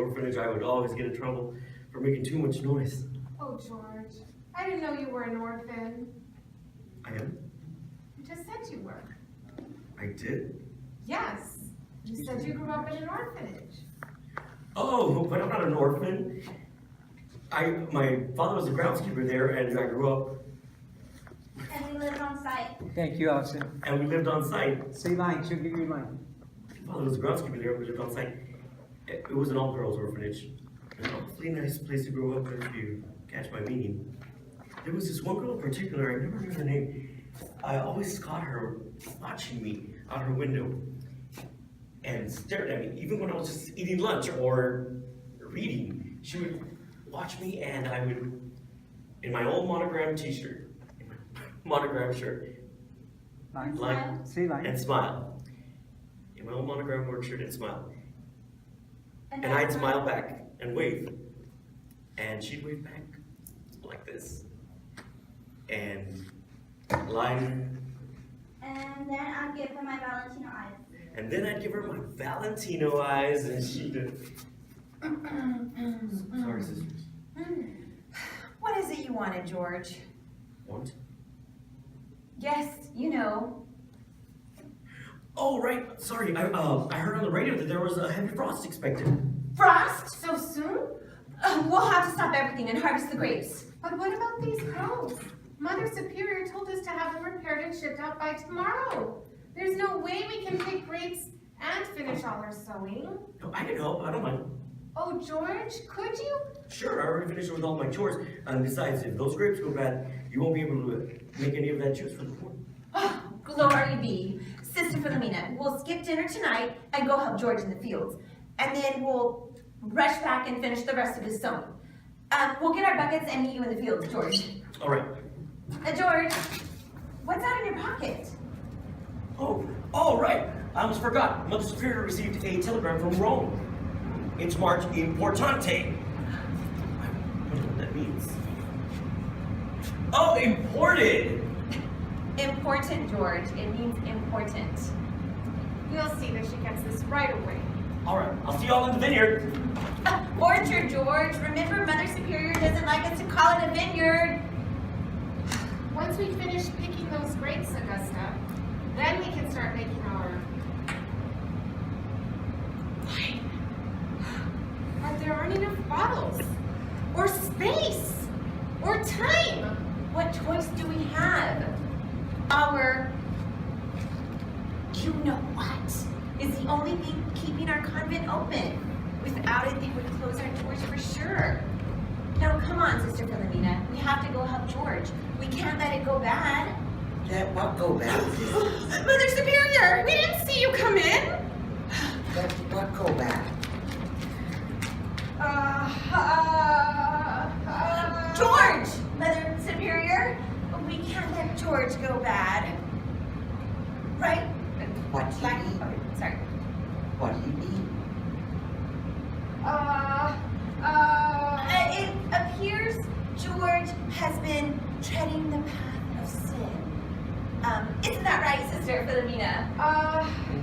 orphanage, I would always get in trouble for making too much noise. Oh, George, I didn't know you were an orphan. I am? You just said you were. I did? Yes, you said you grew up in an orphanage. Oh, but I'm not an orphan. My father was a groundskeeper there, and I grew up. And we lived on site. Thank you, Allison. And we lived on site. Say line, she'll give you a line. My father was a groundskeeper there, and we lived on site. It was an all-girls orphanage. An awfully nice place to grow up, if you catch my meaning. There was this one girl in particular, I never knew her name. I always caught her watching me out her window and stared at me, even when I was just eating lunch or reading. She would watch me, and I would, in my old monogram t-shirt, in my monogram shirt, Line. like, Say line. and smile. In my old monogram work shirt and smile. And that's I'd when- smile back and wave. And she'd wave back like this. And line. And then I'd give her my Valentino eyes. And then I'd give her my Valentino eyes, and she'd. Sorry, sisters. What is it you wanted, George? Want? Yes, you know. Oh, right. Sorry. I heard on the radio that there was a heavy frost expected. Frost? So soon? We'll have to stop everything and harvest the grapes. But what about these clothes? Mother Superior told us to have them repaired and shipped out by tomorrow. There's no way we can pick grapes and finish all our sewing. No, I can help. I don't mind. Oh, George, could you? Sure, I already finished with all my chores. And besides, if those grapes go bad, you won't be able to make any of that juice for the corn. Oh, glory be. Sister Philomena, we'll skip dinner tonight and go help George in the fields. And then we'll rush back and finish the rest of his sewing. We'll get our buckets and meet you in the fields, George. All right. George, what's that in your pocket? Oh, right. I almost forgot. Mother Superior received a telegram from Rome. It's marked Importante. I wonder what that means. Oh, imported! Important, George. It means important. We'll see that she gets this right away. All right, I'll see y'all in the vineyard. Orchard, George. Remember, Mother Superior doesn't like us to call it a vineyard. Once we finish picking those grapes, Augusta, then we can start making our wine. But there aren't enough bottles, or space, or time. What choice do we have? You know what? Is the only thing keeping our convent open. Without it, they would close our doors for sure. Now, come on, Sister Philomena. We have to go help George. We can't let it go bad. Let what go bad? Mother Superior, we didn't see you come in. Let what go bad? George! Mother Superior, we can't let George go bad. Right? What do you mean? Okay, sorry. What do you mean? It appears George has been treading the path of sin. Isn't that right, Sister Philomena?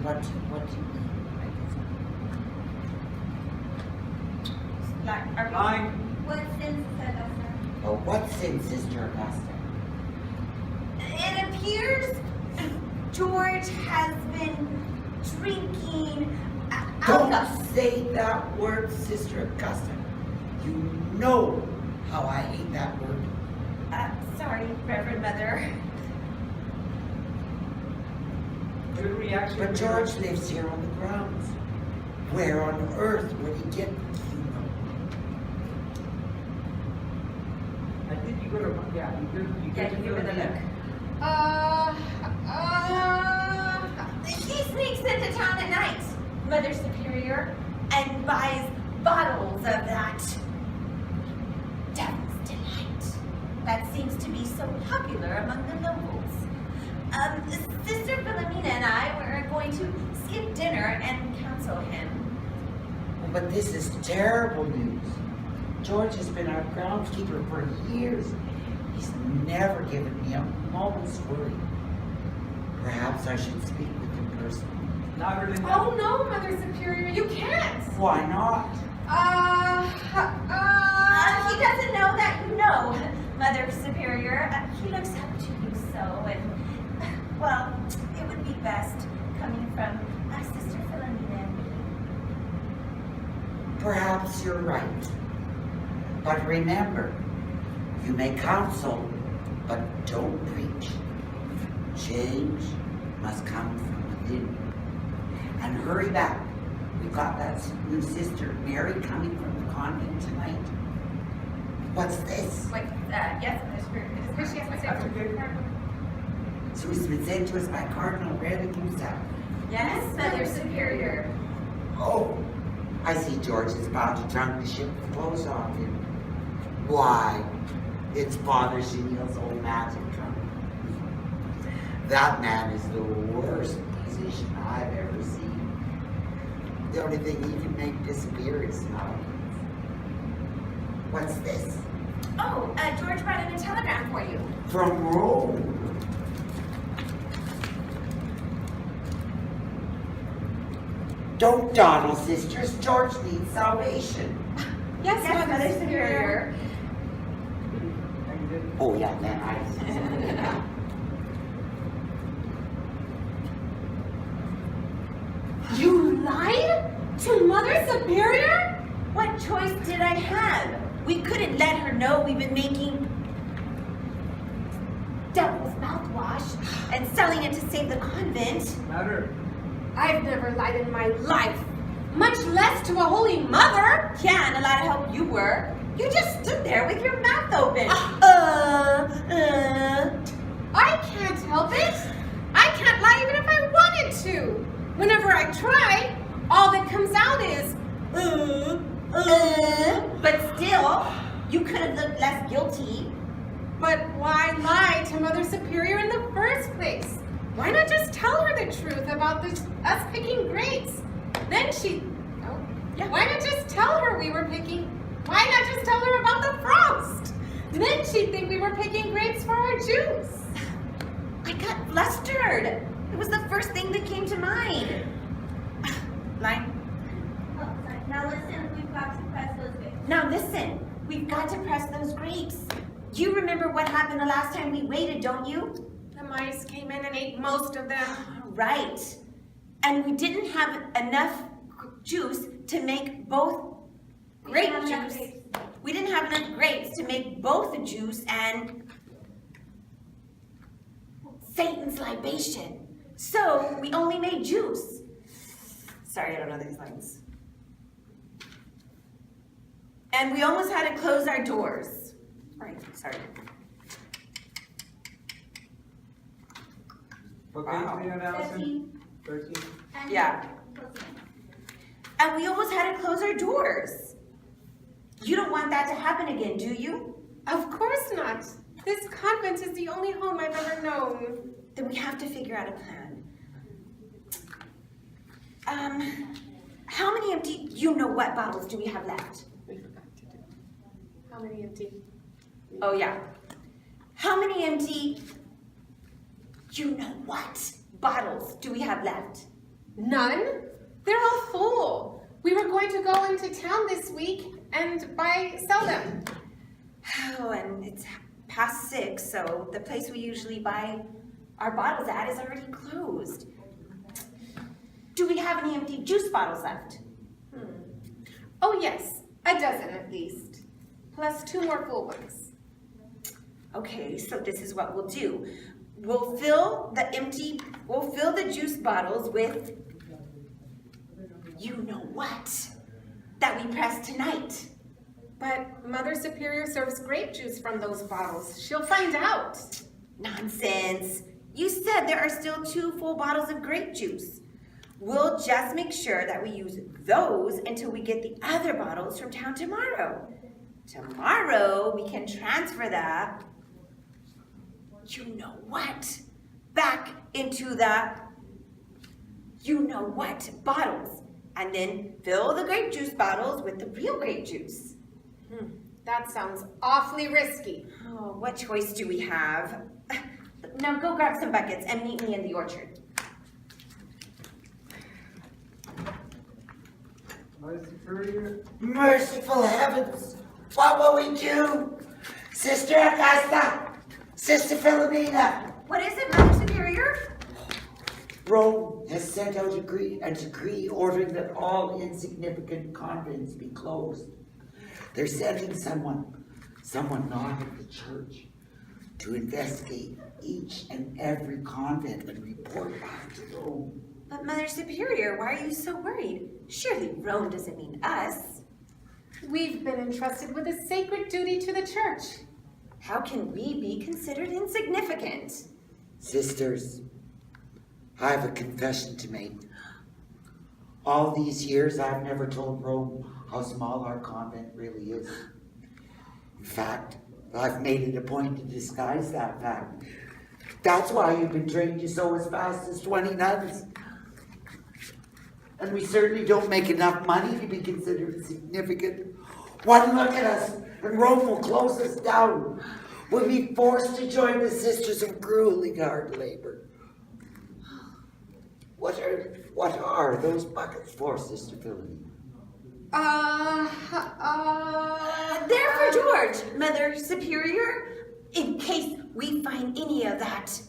What do you mean? Like, are we... Line. What sin, Sister Augusta? Oh, what sin, Sister Augusta? It appears George has been drinking alcohol. Don't say that word, Sister Augusta. You know how I hate that word. Sorry, Reverend Mother. Good reaction. But George lives here on the grounds. Where on earth would he get you know? I think you go to, yeah, you go Yeah, to you give her the look. He sneaks into town at night, Mother Superior, and buys bottles of that Devil's Delight that seems to be so popular among the locals. Sister Philomena and I were going to skip dinner and counsel him. But this is terrible news. George has been our groundskeeper for years. He's never given me a moment's worry. Perhaps I should speak with him personally. Louder than that. Oh no, Mother Superior, you can't. Why not? He doesn't know that you know, Mother Superior. He looks up to you so, and, well, it would be best coming from our Sister Philomena and me. Perhaps you're right. But remember, you may counsel, but don't preach. Change must come from within. And hurry back. We've got that new sister, Mary, coming from the convent tonight. What's this? Wait, yes, Mother Superior. It is She has to say That's okay. So it's been sent to us by Cardinal Reddick himself. Yes, Mother Superior. Oh, I see George is about to trunk the ship with clothes off him. Why, it's Father Chenille's old magic trunk. That man is the worst musician I've ever seen. The only thing he can make disappear is snow. What's this? Oh, George brought in a telegram for you. From Rome. Don't dawdle, sisters. George needs salvation. Yes, Yes, Mother Superior. How you doing? Oh yeah, man, I. You lied to Mother Superior? What choice did I have? We couldn't let her know we've been making devil's mouthwash and selling it to save the convent. Matter. I've never lied in my life, much less to a holy mother. Yeah, and a lot of help you were. You just stood there with your mouth open. I can't help it. I can't lie even if I wanted to. Whenever I try, all that comes out is, But still, you could have looked less guilty. But why lie to Mother Superior in the first place? Why not just tell her the truth about us picking grapes? Then why not just tell her we were picking, why not just tell her about the frost? Then she'd think we were picking grapes for our juice. I got flustered. It was the first thing that came to mind. Line. Oh, sorry. Now listen, we've got to press those grapes. Now listen, we've got to press those grapes. You remember what happened the last time we waited, don't you? The mice came in and ate most of them. Right. And we didn't have enough juice to make both grape We have enough juice. grapes. We didn't have enough grapes to make both the juice and Satan's libation. So we only made juice. Sorry, I don't know these lines. And we almost had to close our doors. Right, sorry. What Wow. page are you on, Allison? 13. 13? And Yeah. close it. And we almost had to close our doors. You don't want that to happen again, do you? Of course not. This convent is the only home I've ever known. Then we have to figure out a plan. How many empty, you know what bottles do we have left? We forgot to do. How many empty? Oh yeah. How many empty, you know what bottles do we have left? None? They're all full. We were going to go into town this week and sell them. Oh, and it's past 6, so the place we usually buy our bottles at is already closed. Do we have any empty juice bottles left? Oh yes, a dozen at least. Plus 2 more full ones. Okay, so this is what we'll do. We'll fill the juice bottles with, you know what, that we pressed tonight. But Mother Superior serves grape juice from those bottles. She'll find out. Nonsense. You said there are still 2 full bottles of grape juice. We'll just make sure that we use those until we get the other bottles from town tomorrow. Tomorrow, we can transfer that, you know what, back into the, you know what, bottles. And then fill the grape juice bottles with the real grape juice. That sounds awfully risky. Oh, what choice do we have? Now go grab some buckets and meet me in the orchard. Mother Superior? Merciful heavens, what will we do? Sister Augusta, Sister Philomena. What is it, Mother Superior? Rome has sent out a decree ordering that all insignificant convents be closed. They're sending someone not of the church, to investigate each and every convent and report back to Rome. But Mother Superior, why are you so worried? Surely Rome doesn't mean us. We've been entrusted with a sacred duty to the church. How can we be considered insignificant? Sisters, I have a confession to make. All these years, I've never told Rome how small our convent really is. In fact, I've made it a point to disguise that fact. That's why you've been trained to sew as fast as 20 nuns. And we certainly don't make enough money to be considered significant. One look at us, and Rome will close us down. We'll be forced to join the Sisters of Grueling Hard Labor. What are those buckets for, Sister Philomena? They're for George, Mother Superior, in case we find any of that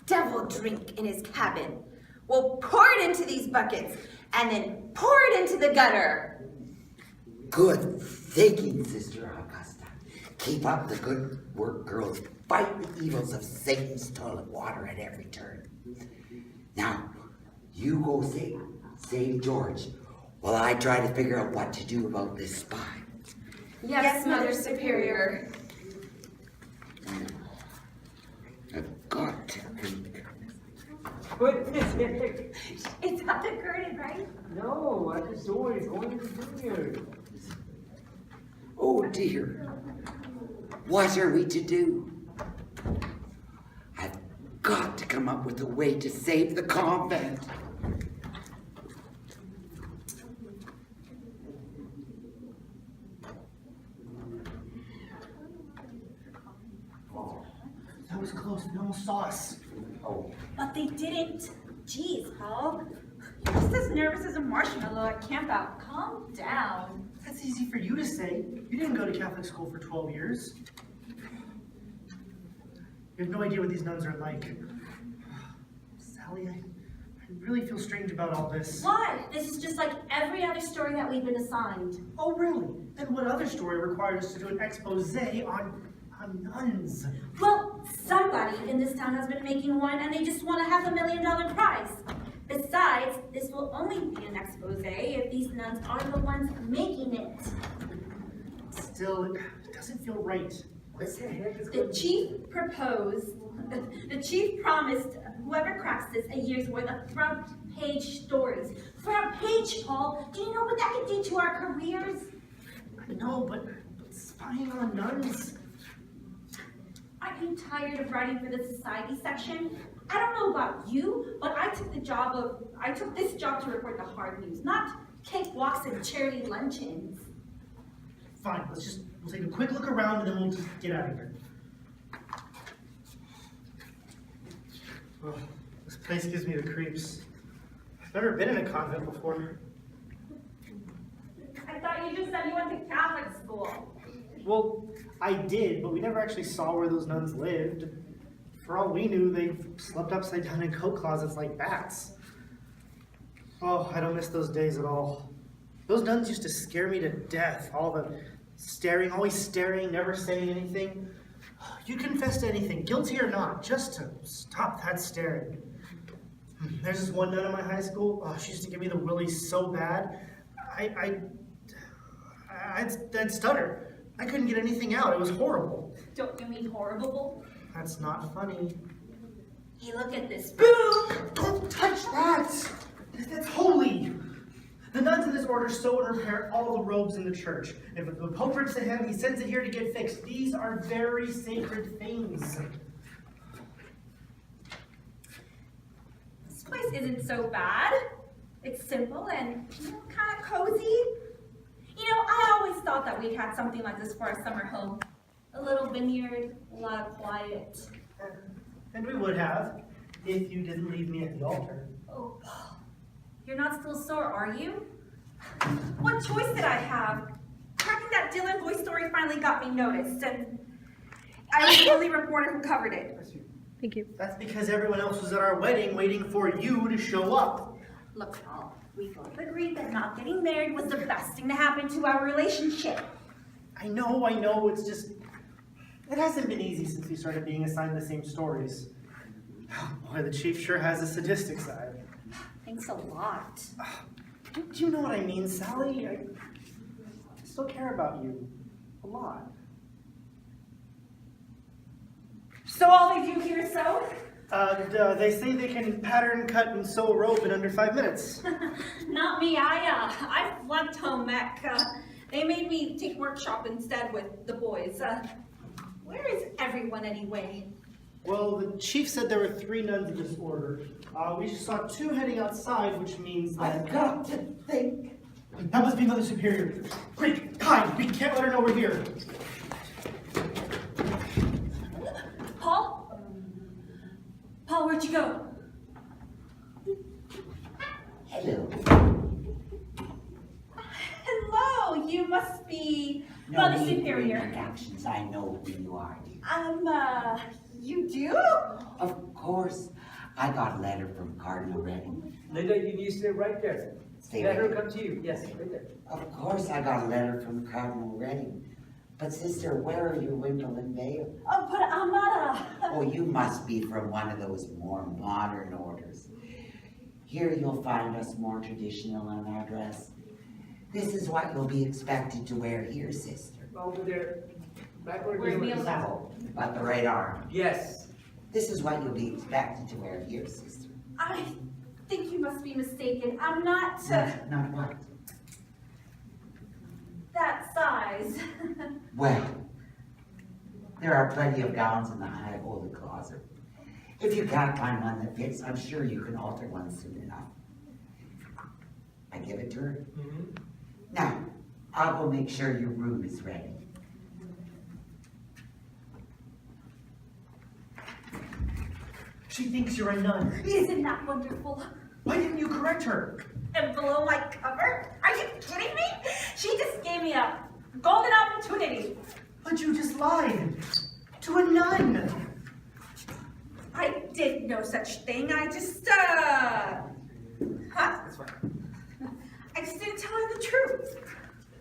devil drink in his cabin. We'll pour it into these buckets and then pour it into the gutter. Good thinking, Sister Augusta. Keep up the good work, girls. Fight the evils of Satan's toilet water at every turn. Now, you go save George, while I try to figure out what to do about this spy. Yes, Mother Superior. I've got to think. What the heck? It's not the curtain, right? No, I just saw it. It's going to the vineyard. Oh dear. What are we to do? I've got to come up with a way to save the convent. That was close. They almost saw us. Oh, But they didn't. Jeez, Paul. You're just as nervous as a marshmallow at camp out. Calm down. That's easy for you to say. You didn't go to Catholic school for 12 years. You have no idea what these nuns are like. Sally, I really feel strange about all this. Why? This is just like every other story that we've been assigned. Oh, really? Then what other story required us to do an expose on nuns? Well, somebody in this town has been making one and they just won a $500,000 prize. Besides, this will only be an expose if these nuns are the ones making it. Still, it doesn't feel right. What the heck is The going chief promised whoever cracks this a year's worth of front page stories. Front page, Paul. Do you know what that could do to our careers? I know, but spying on nuns? Aren't you tired of writing for the society section? I don't know about you, but I took this job to report the hard news, not cakewalks and charity luncheons. Fine, we'll take a quick look around and then we'll just get out of here. Oh, this place gives me the creeps. I've never been in a convent before. I thought you just said you went to Catholic school. Well, I did, but we never actually saw where those nuns lived. For all we knew, they slept upside down in coat closets like bats. Oh, I don't miss those days at all. Those nuns used to scare me to death. All the staring, always staring, never saying anything. You confess to anything, guilty or not, just to stop that staring. There's this one nun in my high school. Oh, she used to give me the willies so bad. I'd stutter. I couldn't get anything out. It was horrible. Don't you mean horrible? That's not funny. Hey, look at this. Boom! Don't touch that! That's holy! The nuns in this order sew and repair all the robes in the church. If the Pope rips a hem, he sends it here to get fixed. These are very sacred things. This place isn't so bad. It's simple and kind of cozy. You know, I always thought that we'd had something like this for our summer home. A little vineyard, a lot of quiet. And we would have, if you didn't leave me at the altar. Oh, Paul, You're not still sore, are you? What choice did I have? Cracking that Dylan boy story finally got me noticed, and I was the only reporter who covered it. Thank you. That's because everyone else was at our wedding waiting for you to show up. Look, Paul, we both agreed that not getting married was the best thing to happen to our relationship. I know, it's just, it hasn't been easy since we started being assigned the same stories. Oh boy, the chief sure has a sadistic side. Thanks a lot. Do you know what I mean, Sally? I still care about you. A lot. So all they do here is sew? They say they can pattern, cut, and sew a robe in under 5 minutes. Not me, I flunked home ec. They made me take workshop instead with the boys. Where is everyone anyway? Well, the chief said there were 3 nuns in this order. We just saw 2 heading outside, which means that... I've got to think. That must be Mother Superior. Quick, hide! We can't let her know we're here. Paul? Paul, where'd you go? Hello. Hello, you must be No Mother need for Superior. introductions. I know who you are. You do? Of course, I got a letter from Cardinal Redding. Linda, you need to stay right there. Stay Let her right come to you. Yes, right there. Of course, I got a letter from Cardinal Redding. But sister, where are your wimple and veil? Oh, but I'm not Oh, you must be from one of those more modern orders. Here you'll find us more traditional in our dress. This is what you'll be expected to wear here, sister. Over there. Backward. Where's Neil? Neil's at? About the right arm. Yes. This is what you'll be expected to wear here, sister. I think you must be mistaken. I'm not Not what? that size. Well, there are plenty of gowns in the high holy closet. If you can't find one that fits, I'm sure you can alter one soon enough. I give it to her. Now, I'll go make sure your room is ready. She thinks you're a nun. Isn't that wonderful? Why didn't you correct her? And below my cover? Are you kidding me? She just gave me a golden opportunity. But you just lied. To a nun. I did no such thing. I just I just didn't tell her the truth.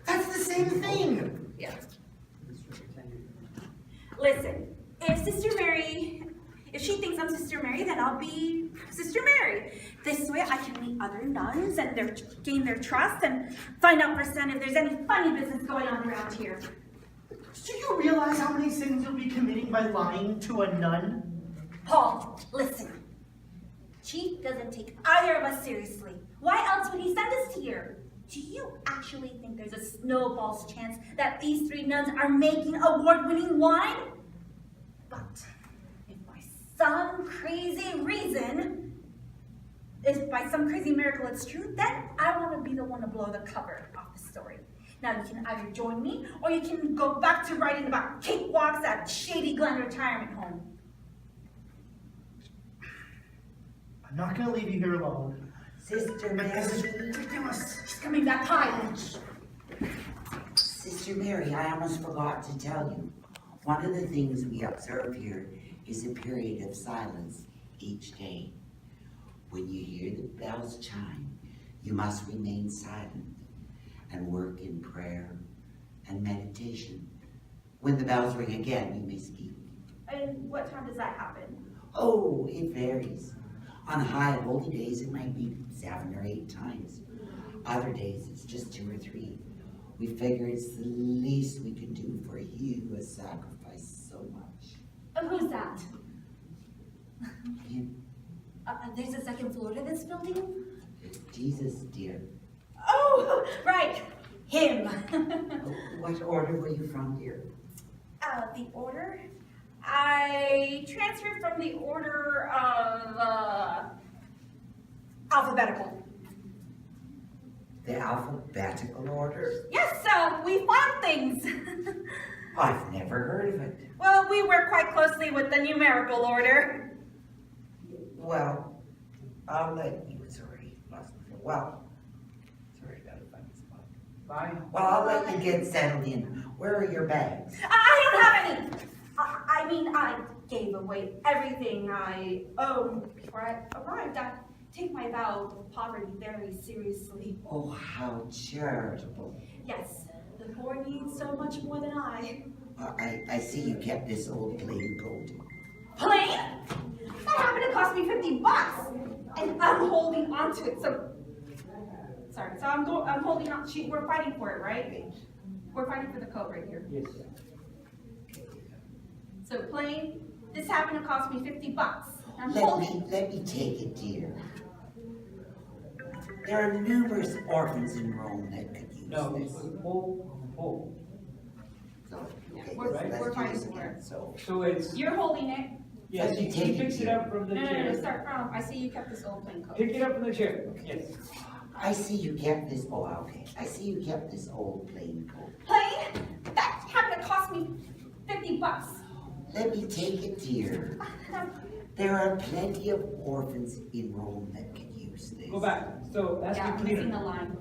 That's the same thing. Yeah. Listen, if she thinks I'm Sister Mary, then I'll be Sister Mary. This way I can meet other nuns and gain their trust and find out firsthand if there's any funny business going on around here. Do you realize how many sins you'll be committing by lying to a nun? Paul, listen. Chief doesn't take either of us seriously. Why else would he send us here? Do you actually think there's a snowball's chance that these 3 nuns are making award-winning wine? But if by some crazy miracle it's true, then I want to be the one to blow the cover off the story. Now you can either join me, or you can go back to writing about cakewalks at Shady Glen Retirement Home. I'm not gonna leave you here alone. Sister This is Mary. ridiculous. She's coming back high. Sister Mary, I almost forgot to tell you. One of the things we observe here is a period of silence each day. When you hear the bells chime, you must remain silent and work in prayer and meditation. When the bells ring again, you may speak. And what time does that happen? Oh, it varies. On high holy days, it might be 7 or 8 times. Other days, it's just 2 or 3. We figure it's the least we can do for he who has sacrificed so much. Who's that? Him, There's a second floor to this building? Jesus, dear. Oh, right. Him. What order were you from, dear? The order? I transferred from the order of, alphabetical. The alphabetical order? Yes, we found things. I've never heard of it. Well, we work quite closely with the numerical order. Well, I'll let you, sorry. Well, sorry, I gotta find this spot. Bye. Well, I'll let you get settled in. Where are your bags? I don't have any. I mean, I gave away everything I owned before I arrived. I take my vow of poverty very seriously. Oh, how charitable. Yes, the poor need so much more than I. I see you kept this old plain coat. Plain? That happened to cost me $50, and I'm holding on to it. So, sorry. So I'm holding on. We're fighting for it, right? We're fighting for the coat right here. Yes. So plain. This happened to cost me $50. I'm holding. Let me take it, dear. There are numerous orphans in Rome that could use No, this. hold. So, okay, We're- let's we're do fighting this for again. it. So, So it's, You're holding it. yes, Let me he take it picks it here. up from the No. chair. Start from. I see you kept this old plain coat. Pick it up from the chair, yes. I see you kept this, oh, okay. I see you kept this old plain coat. Plain? That happened to cost me $50. Let me take it, dear. There are plenty of orphans in Rome that could use this. Go back, so that's Yeah, the I'm missing the cleaner. line.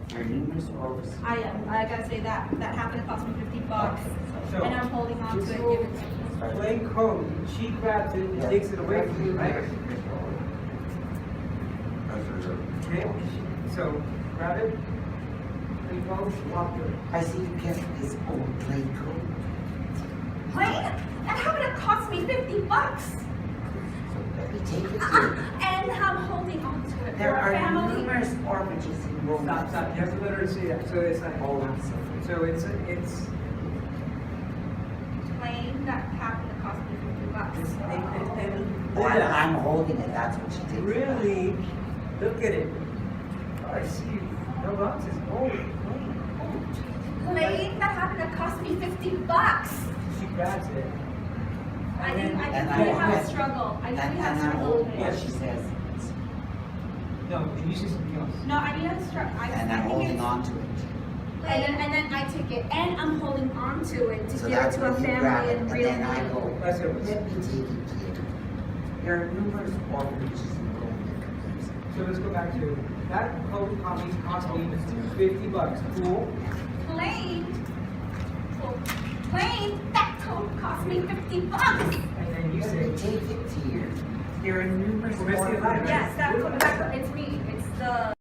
There are numerous orphans. I gotta say that happened to cost me $50, So, and I'm holding on to it. this Give old it to you. plain coat, she grabs it and takes it away from you, right? Okay, so grab it. There you go, walk through it. I see you kept this old plain coat. Plain? That happened to cost me $50, So let me take it, dear. and I'm holding on to it. There We're a are family. numerous orphanages in Rome. Stop, stop, you have to let her say that, so it's like, Oh, I'm sorry. so it's, Plain that happened to cost me $50. Oh, I'm holding it, that's what she did. really, look at it. Oh, I see, no nonsense, oh, Plain that happened to cost me $50. she grabs it. I And knew then- we had a struggle. I knew we had a And I'm struggle. holding Yeah, what she says. No, can you say something else? No, I need a struggle. And I'm holding on to it. And then I take it, and I'm holding on to it to So give it that's to a when you grab family it, in and real then I need. go, That's let it. me take it, dear. There are numerous orphanages in Rome that could use it. So let's go back to, that coat cost me $50, cool? Plain. Plain. That coat cost me $50. And then you Let say, me take it, dear. There are numerous We're missing a line, right? orphanages. Yes, that coat. It's me. It's the.